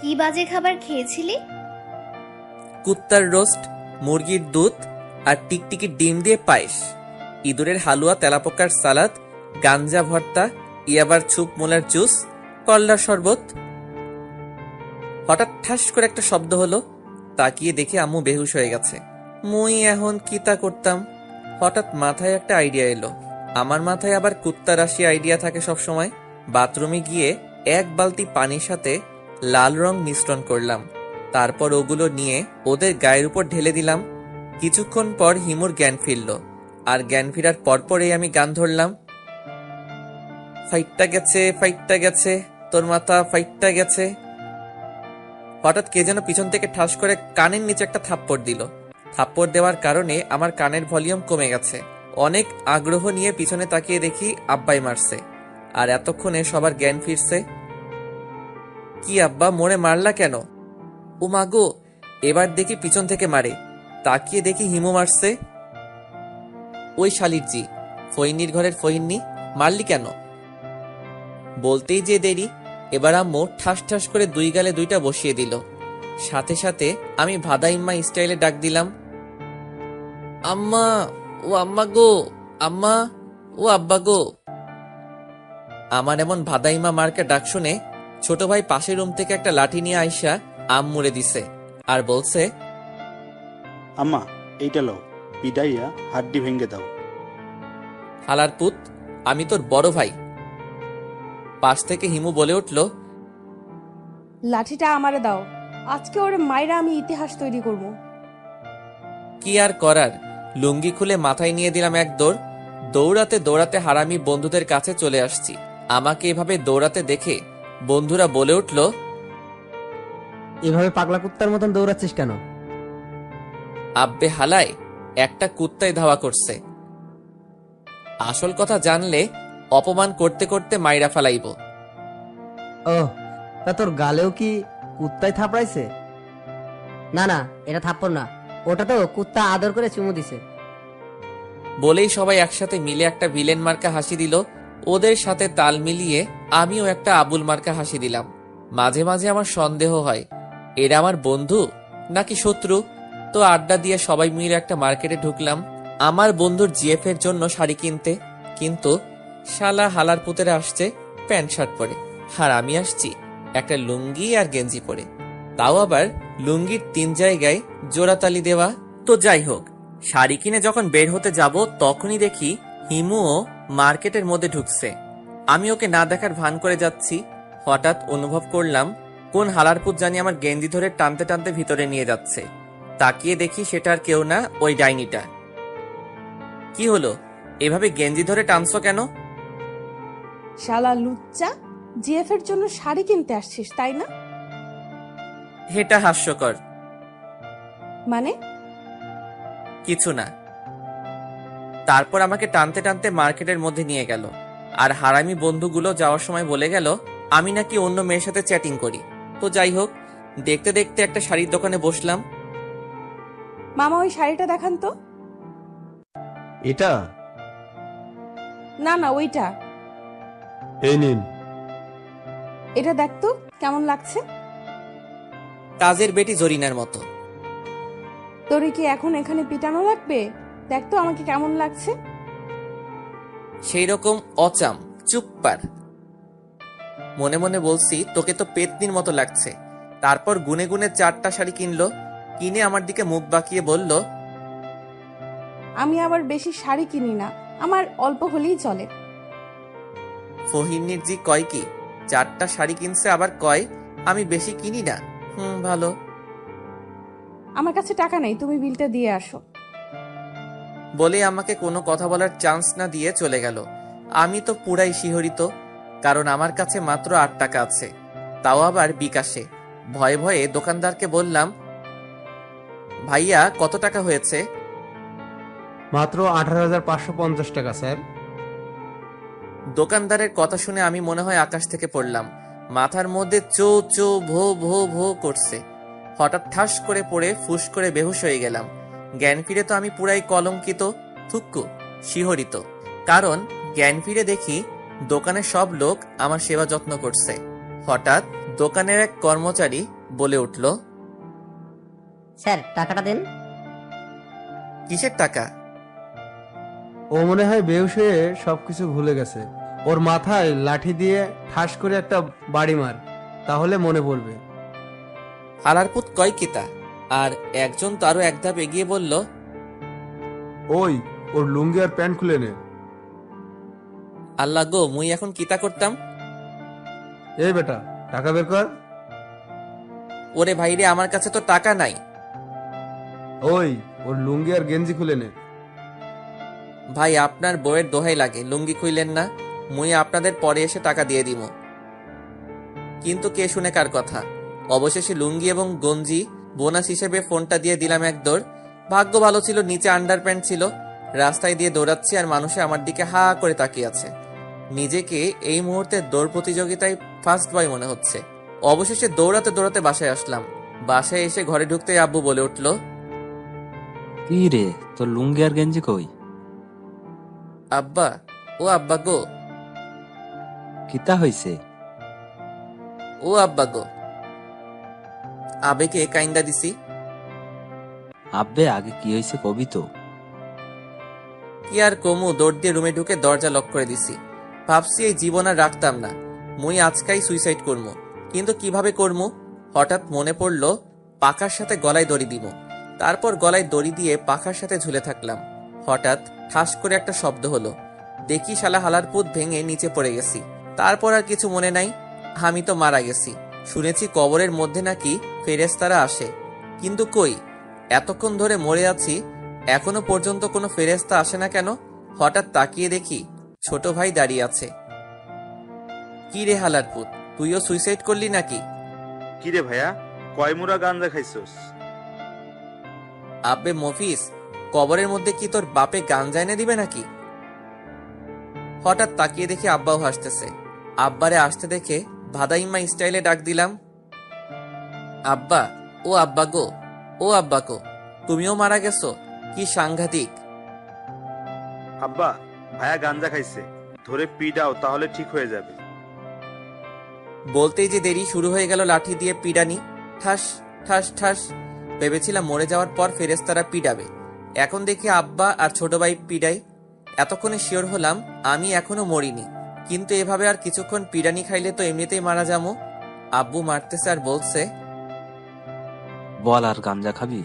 কি বাজে খাবার খেয়েছিলি? কুত্তার রোস্ট, মুরগির দুধ আর টিকটিকি ডিম দিয়ে পায়েস, ইঁদুরের হালুয়া, তেলাপোকার সালাদ, গাঞ্জা ভর্তা, ইয়াবার ছুপ, মোলার জুস, করলার শরবত। হঠাৎ ঠাস করে একটা শব্দ হলো। তাকিয়ে দেখি আম্মু বেহুশ হয়ে গেছে। মুই এখন কিতা করতাম? হঠাৎ মাথায় একটা আইডিয়া এলো। আমার মাথায় আবার কুত্তা রাশি আইডিয়া থাকে সব সময়। বাথরুমে গিয়ে এক বালতি পানির সাথে লাল রং মিশ্রণ করলাম, তারপর ওগুলো নিয়ে ওদের গায়ের উপর ঢেলে দিলাম। কিছুক্ষণ পর হিমুর জ্ঞান ফিরল, আর জ্ঞান ফিরার পরপরেই আমি গান ধরলাম, ফাইটটা গেছে, ফাইটটা গেছে, তোর মাথা ফাইটটা গেছে। হঠাৎ কে যেন পিছন থেকে ঠাস করে কানের নিচে একটা থাপ্পড় দিল। থাপ্পড় দেওয়ার কারণে আমার কানের ভলিউম কমে গেছে। অনেক আগ্রহ নিয়ে পিছনে তাকিয়ে দেখি আব্বাই মারছে, আর এতক্ষণে সবার জ্ঞান ফিরছে। কি আব্বা, মোড়ে মারলা কেন? ও মাগো, এবার দেখি পিছন থেকে মারে। তাকিয়ে দেখি হিমু মারছে। ওই শালির জি, ফইন্নির ঘরের ফইন্নি, মারলি কেন? বলতেই যে দেরি, এবার আম্মু ঠাস ঠাস করে দুই গালে দুইটা বসিয়ে দিল। সাথে সাথে আমি ভাদাইম্মা স্টাইলে ডাক দিলাম, আম্মা, ও আম্মা গো, আম্মা, ও আব্বা গো। আমার এমন ভাদাইমা মার্কা ডাক শুনে ছোট ভাই পাশের রুম থেকে একটা লাঠি নিয়ে আইসা মুড়ে দিছে আর বলছে, আম্মা এইটা লও, পিডাইয়া হাড্ডি ভেঙে দাও। হালার পুত, আমি তোর বড় ভাই। পাশ থেকে হিমু বলে উঠল, লাঠিটা আমারে দাও, আজকে ওরে মাইরা আমি ইতিহাস তৈরি করব। কি আর করার, লুঙ্গি খুলে মাথায় নিয়ে দিলাম এক দৌড়। দৌড়াতে দৌড়াতে হারামি বন্ধুদের কাছে চলে আসছি। আমাকে এভাবে দৌড়াতে দেখে বন্ধুরা বলে উঠল, এভাবে পাগলা কুত্তার মতন দৌড়াচ্ছিস কেন? আব্বে হালায়, একটা কুত্তায় ধাওয়া করছে। আসল কথা জানলে অপমান করতে করতে মাইরা ফালাইব। ওহ, তা তোর গালেও কি কুত্তায় থাপড়াইছে? না না, এটা থাপ্পড় না, ওটা তো কুত্তা আদর করে চুমু দিছে। বলেই সবাই একসাথে মিলে একটা ভিলেন মার্কা হাসি দিল। ওদের সাথে তাল মিলিয়ে আমিও একটা আবুল মার্কা হাসি দিলাম। মাঝে মাঝে আমার সন্দেহ হয়, এরা আমার বন্ধু নাকি শত্রু। তো আড্ডা দিয়ে সবাই মিলে একটা মার্কেটে ঢুকলাম আমার বন্ধুর জিএফ এর জন্য শাড়ি কিনতে। কিন্তু শালা হালার পুতেরা আসছে প্যান্ট শার্ট পরে, আর আমি আসছি একটা লুঙ্গি আর গেঞ্জি পরে, তাও আবার লুঙ্গির 3 জায়গায় জোড়াতালি দেওয়া। তো যাই হোক, শাড়ি কিনে যখন বের হতে যাব তখনই দেখি হিমুও মার্কেটের মধ্যে ঢুকছে। আমি ওকে না দেখার ভান করে যাচ্ছি। হঠাৎ অনুভব করলাম কোন হালারপুত জানি আমার গেঞ্জি ধরে টানতে টানতে ভিতরে নিয়ে যাচ্ছে। তাকিয়ে দেখি সেটা আর কেউ না, ওই ডাইনিটা। কি হলো, এভাবে গেঞ্জি ধরে টানছো কেন? শালা লুচ্চা, জিএফ এর জন্য শাড়ি কিনতে আসছিস তাই না? এটা হাস্যকর। মানে? কিছু না। তারপর আমাকে টানতে টানতে মার্কেটের মধ্যে নিয়ে গেল, আর হারামি বন্ধুগুলো যাওয়ার সময় বলে গেল আমি নাকি অন্য মেয়ের সাথে চ্যাটিং করি। তো যাই হোক, দেখতে দেখতে একটা শাড়ির দোকানে বসলাম। মামা ওই শাড়িটা দেখান তো। এটা? না না, ওইটা। এই নিন। এটা দেখ তো কেমন লাগছে। কাজের বেটি জরিনার মতো। তোরে কি এখন এখানে পিটানো লাগবে? দেখ তো আমাকে কেমন লাগছে। সেই রকম অচাম, চুপ্পার। মনে মনে বলছি তোকে তো পেতনির মতো লাগছে। তারপর গুনে গুনে 4টা শাড়ি কিনলো। কিনে আমার দিকে মুখ বাঁকিয়ে বলল, আমি আবার বেশি শাড়ি কিনি না, আমার অল্প হলেই চলে। ফহিনীর জি কয় কি 4টা শাড়ি কিনছে, আবার কয় আমি বেশি কিনি না। ভালো। আমার কাছে টাকা নেই, তুমি বিলটা দিয়ে আসো। বলে আমাকে কোনো কথা বলার চান্স না দিয়ে চলে গেল। আমি তো পুরাই শিহরিত, কারণ আমার কাছে মাত্র 8 টাকা আছে, তাও আবার বিকাশে। ভয়ে ভয়ে দোকানদারকে বললাম, ভাইয়া কত টাকা হয়েছে? মাত্র 18,550 টাকা স্যার। দোকানদারের কথা শুনে আমি মনে হয় আকাশ থেকে পড়লাম। মাথার মধ্যে চো চো ভো ভো ভো করছে। হঠাৎ ঠাস করে পড়ে ফুস করে বেহুশ হয়ে গেলাম। জ্ঞান ফিরে তো আমি পুরাই কলঙ্কিত, থুক্কু, শিহরিত। কারণ জ্ঞান ফিরে দেখি দোকানের সব লোক আমার সেবা যত্ন করছে। হঠাৎ দোকানের এক কর্মচারী বলে উঠল, স্যার টাকাটা দেন। কিসের টাকা? ও মনে হয় বেহুশ হয়ে সবকিছু ভুলে গেছে। ওর মাথায় লাঠি দিয়ে ঠাস করে একটা বাড়ি মার, তাহলে মনে পড়বে। হালারপুত কয় কিতা? আর একজন তো আরো এক ধাপ এগিয়ে বলল, ওই, ওর লুঙ্গি আর প্যান্ট খুলে নে। আল্লাহ গো, মুই এখন কিতা করতাম? এই বেটা, টাকা বের কর। ওরে ভাইরে, আমার কাছে তো টাকা নাই। ওই, ওর লুঙ্গি আর গেঞ্জি খুলে নে। ভাই, আপনার বইয়ের দোহাই লাগে, লুঙ্গি খুইলেন না, মুই আপনাদের পরে এসে টাকা দিয়ে দিব। কিন্তু কে শুনে কার কথা? অবশেষে লুঙ্গি এবং গঞ্জি বোনাস হিসেবে ফোনটা দিয়ে দিলাম এক দৌড়। ভাগ্য ভালো ছিল নিচে আন্ডারপ্যান্ট ছিল। রাস্তায় দিয়ে দৌড়াচ্ছি আর মানুষে আমার দিকে হা করে তাকিয়ে আছে। নিজেকে এই মুহূর্তে দৌড় প্রতিযোগিতায় ফার্স্ট বয় মনে হচ্ছে। অবশেষে দৌড়াতে দৌড়াতে বাসায় আসলাম। বাসায় এসে ঘরে ঢুকতেই আব্বু বলে উঠল, কি রে, তোর লুঙ্গি আর গেঞ্জি কই? আব্বা, ও আব্বা গো, কিতা হইছে? ও আব্বা গো। আবেকে কাইন্দা দিছি। আব্বে, আগে কি হয়েছে কবি তো। কি আর কমু, দৌড় দিয়ে রুমে ঢুকে দরজা লক করে দিছি। ভাবছি এই জীবন আর রাখতাম না, মুই আজকাই সুইসাইড করবো। কিন্তু কিভাবে করবো? হঠাৎ মনে পড়লো পাখার সাথে গলায় দড়ি দিব। তারপর গলায় দড়ি দিয়ে পাখার সাথে ঝুলে থাকলাম। হঠাৎ ঠাস করে একটা শব্দ হলো। দেখি শালা হালার পুত ভেঙে নিচে পড়ে গেছি। তারপর আর কিছু মনে নাই, আমি তো মারা গেছি। শুনেছি কবরের মধ্যে নাকি ফেরেশতারা আসে, কিন্তু কই, এতক্ষণ ধরে মরে আছি, এখনো পর্যন্ত কোনো ফেরেশতা আসে না কেন? হঠাৎ তাকিয়ে দেখি ছোট ভাই দাঁড়িয়ে আছে। কি রে হালার পুত, তুইও সুইসাইড করলি নাকি? কিরে ভাইয়া, কয় মুড়া গাঞ্জা খাইছস? আব্বে মফিস, কবরের মধ্যে কি তোর বাপে গাঞ্জা এনে দিবে নাকি? হঠাৎ তাকিয়ে দেখি আব্বাও হাসতেছে। আব্বারে আসতে দেখে ভাদাইম্মা স্টাইলে ডাক দিলাম, আব্বা, ও আব্বা গো, ও আব্বা গো, তুমিও মারা গেছো? কি সাংঘাতিক! আব্বা, ভাইয়া গাঞ্জা খাইছে, ধরে পিটাও, তাহলে ঠিক হয়ে যাবে। বলতেই যে দেরি শুরু হয়ে গেল লাঠি দিয়ে পিডানি। ঠাস ঠাস ঠাস। ভেবেছিলাম মরে যাওয়ার পর ফেরেশতারা পিডাবে, এখন দেখি আব্বা আর ছোট ভাই পিডাই। এতক্ষণে শিওর হলাম আমি এখনো মরিনি, কিন্তু এভাবে আর কিছুক্ষণ পিডানি খাইলে তো এমনিতেই মারা যাবো। আব্বু মারতেছে আর বলছে, বল, আর গাঞ্জা খাবি?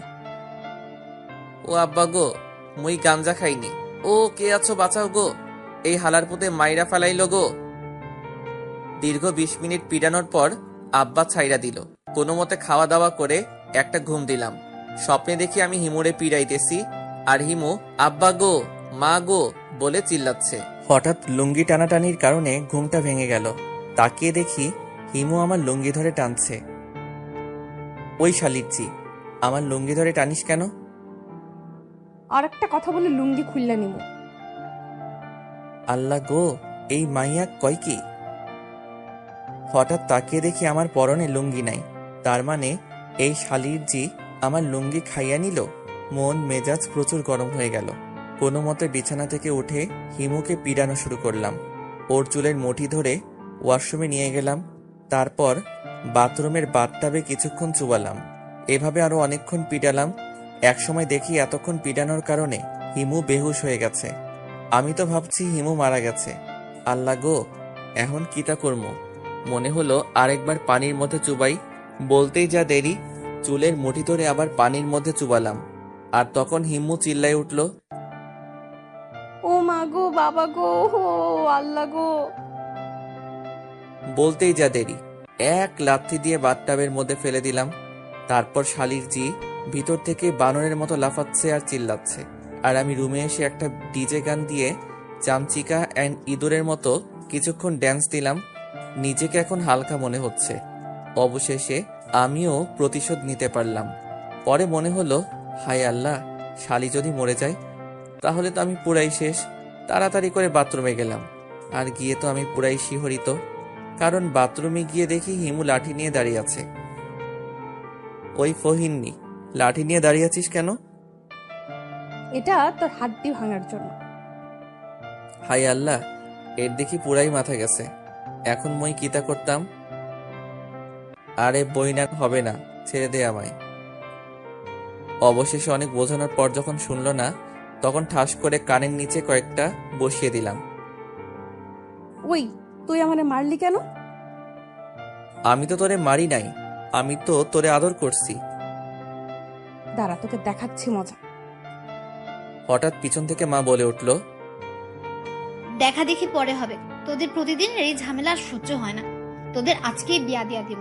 ও আব্বা গো, মুই গাঞ্জা খাইনি। ও কে আছো, বাঁচাও গো, এই হালার পুতে মাইরা ফেলাইলো গো। দীর্ঘ 20 মিনিট পিডানোর পর আব্বা ছাইরা দিল। কোনো মতে খাওয়া দাওয়া করে একটা ঘুম দিলাম। স্বপ্নে দেখি আমি হিমুরে পিড়াইতেছি, আর হিমু আব্বা গো, মা গো বলে চিল্লাচ্ছে। হঠাৎ লুঙ্গি টানাটানির কারণে ঘুমটা ভেঙে গেল। তাকিয়ে দেখি হিমু আমার লুঙ্গি ধরে টানছে। ওই শালিরজি, আমার লুঙ্গি ধরে টানিস কেন? আর একটা কথা বলে লুঙ্গি খুললা নিমু। আল্লাহ গো, এই মাইয়া কয় কি? হঠাৎ তাকিয়ে দেখি আমার পরনে লুঙ্গি নাই। তার মানে এই শালিরজি আমার লুঙ্গি খাইয়া নিল। মন মেজাজ প্রচুর গরম হয়ে গেল। কোনো মতে বিছানা থেকে উঠে হিমুকে পিড়ানো শুরু করলাম। ওর চুলের মুঠি ধরে ওয়াশরুমে নিয়ে গেলাম। তারপর বাথরুমের বাথটাবে কিছুক্ষণ চুবালাম। এভাবে আরো অনেকক্ষণ পিটালাম। একসময় দেখি এতক্ষণ পিটানোর কারণে হিমু বেহুশ হয়ে গেছে। আমি তো ভাবছি হিমু মারা গেছে। আল্লাহ গো, এখন কিটা করবো? মনে হলো আরেকবার পানির মধ্যে চুবাই। বলতেই যা দেরি, চুলের মুঠি ধরে আবার পানির মধ্যে চুবালাম। আর তখন হিমু চিল্লাই উঠল, ও মা গো, বাবা গো, ও আল্লাহ গো। বলতেই যা দেরি, এক লাথি দিয়ে বাথটাবের মধ্যে ফেলে দিলাম। তারপর শালিরজি ভিতর থেকে বানরের মতো লাফাচ্ছে আর চিল্লাচ্ছে। আর আমি রুমে এসে একটা ডিজে গান দিয়ে চামচিকা অ্যান্ড ইঁদুরের মতো কিছুক্ষণ ড্যান্স দিলাম। নিজেকে এখন হালকা মনে হচ্ছে। অবশেষে আমিও প্রতিশোধ নিতে পারলাম। পরে মনে হলো, হায় আল্লাহ, শালি যদি মরে যায় তাহলে তো আমি পুরাই শেষ। তাড়াতাড়ি করে বাথরুমে গেলাম। আর গিয়ে তো আমি পুরাই শিহরিত, কারণ বাথরুমে গিয়ে দেখি হিমু লাঠি নিয়ে দাঁড়িয়ে আছে। ওই ফহিন্নি, লাঠি নিয়ে দাঁড়িয়ে আছিস কেন? এটা তোর হাড্ডি ভাঙার জন্য। হায় আল্লাহ, এর দেখি পুরাই মাথা গেছে। এখন মই কিতা করতাম? আরে বই না, হবে না, ছেড়ে দে আমায়। অবশেষে অনেক বোঝানোর পর যখন শুনল না, তখন ঠাস করে কানের নিচে কয়েকটা বসিয়ে দিলাম। ওই, তুই আমারে মারলি কেন? আমি তো তোরে মারি নাই, আমি তো তোরে আদর করছি। দাঁড়া, তোকে দেখাচ্ছি মজা। হঠাৎ পিছন থেকে মা বলে উঠল, দেখা দেখি পরে হবে, তোদের প্রতিদিনের এই ঝামেলা আর সহ্য হয় না, তোদের আজকেই বিয়া দিয়া দিব।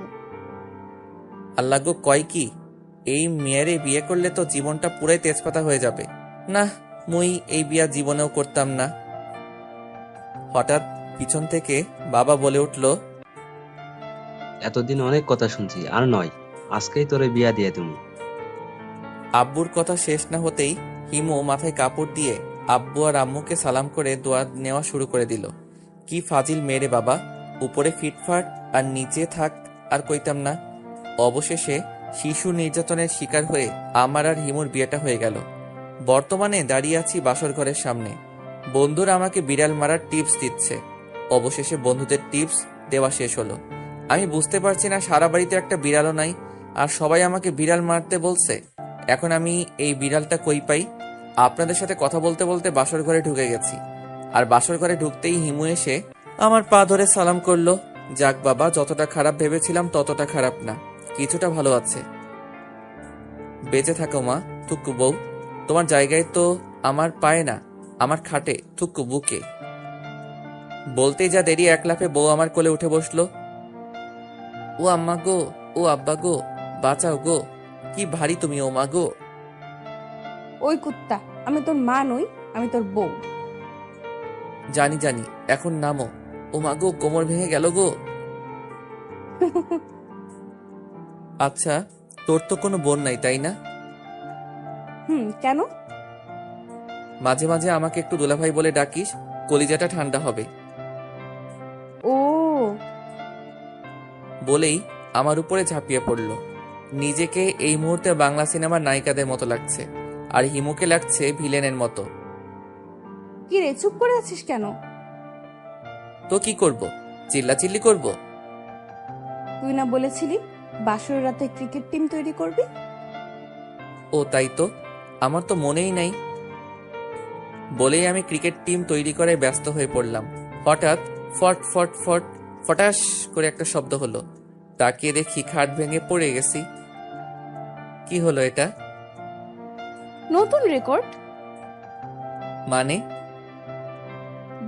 আল্লাহ গো, কয় কি? এই মেয়েরে বিয়ে করলে তো জীবনটা পুরাই তেজপাতা হয়ে যাবে। না, মুই এই বিয়া জীবনেও করতাম না। হঠাৎ পিছন থেকে বাবা বলে উঠল, এতদিন অনেক কথা শুনছি, আর নয়, আজকেই তোরে বিয়া দিয়ে তুমি। আব্বুর কথা শেষ না হতেই হিমু মাথায় কাপড় দিয়ে আব্বু আর আম্মুকে সালাম করে দোয়া নেওয়া শুরু করে দিল। কি ফাজিল মেরে বাবা, উপরে ফিটফাট আর নিচে থাক আর কইতাম না। অবশেষে শিশু নির্যাতনের শিকার হয়ে আমার আর হিমুর বিয়েটা হয়ে গেল। বর্তমানে দাঁড়িয়ে আছি বাসর ঘরের সামনে। বন্ধুরা আমাকে বিড়াল মারার টিপস দিচ্ছে। অবশেষে বন্ধুদের টিপস দেওয়া শেষ হলো। আমি বুঝতে পারছি না, সারা বাড়িতে একটা বিড়ালও নাই, আর সবাই আমাকে বিড়াল মারতে বলছে। এখন আমি এই বিড়ালটা কই পাই? আপনাদের সাথে কথা বলতে বলতে বাসর ঘরে ঢুকে গেছি, আর বাসর ঘরে ঢুকতেই হিমু এসে আমার পা ধরে সালাম করলো। যাক বাবা, যতটা খারাপ ভেবেছিলাম ততটা খারাপ না, কিছুটা ভালো আছে। বেঁচে থাকো মা, থুক্কু বউ। তোমার জায়গায় তো আমার পায়ে না, আমার খাটে, থুক্কু বুকে। বলতেই যা দেরি, এক লাফে বউ আমার কোলে উঠে বসলো। ও আম্মা গো, ও আব্বা গো, বাঁচাও গো, কি ভারী তুমি ও মা গো। ওই কুত্তা, আমি তোর মা নই, আমি তোর বউ। জানি জানি, এখন নামো। ও মা গো, কোমর ভেঙে গেল গো। আচ্ছা, তোর তো কোনো বোন নাই, তাই না? কেন? মাঝে মাঝে আমাকে একটু দুলাভাই বলে ডাকিস, কলিজাটা ঠান্ডা হবে। ও, বলেই আমার উপরে ঝাঁপিয়ে পড়ল। নিজেকে এই মুহূর্তে বাংলা সিনেমার নায়িকাদের মতো লাগছে, আর হিমুকে লাগছে ভিলেনের মতো। কি রে, চুপ করে আছিস কেন? তো কি করব? চিল্লাচিল্লি করব? তুই না বলেছিলি বাসর রাতে ক্রিকেট টিম তৈরি করবি? ও তাই তো, আমার তো মনেই নাই। বলেই আমি ক্রিকেট টিম তৈরি করে ব্যস্ত হয়ে পড়লাম। হঠাৎ ফট ফট ফট ফটাস করে একটা শব্দ হলো। তাকিয়ে দেখি খাট ভেঙে পড়ে গেছি। কি হলো এটা? নতুন রেকর্ড। মানে?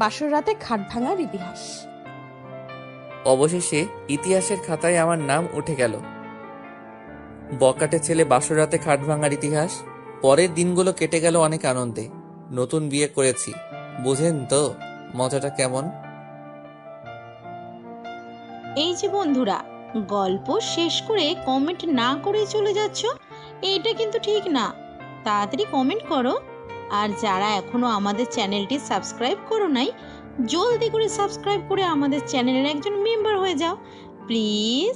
বাসর রাতে খাট ভাঙার ইতিহাস। অবশেষে ইতিহাসের খাতায় আমার নাম উঠে গেল। বকাটে ছেলে বাসর রাতে খাট ভাঙার ইতিহাস। পরের দিনগুলো কেটে গেল অনেক আনন্দে। নতুন বিয়ে করেছি, বুঝেন তো মজাটা কেমন। এই যে বন্ধুরা, গল্প শেষ করে কমেন্ট না করে চলে যাচ্ছ, এইটা কিন্তু ঠিক না। তাড়াতাড়ি কমেন্ট করো। আর যারা এখনো আমাদের চ্যানেলটি সাবস্ক্রাইব করো নাই, জলদি করে সাবস্ক্রাইব করে আমাদের চ্যানেলের একজন মেম্বার হয়ে যাও প্লিজ।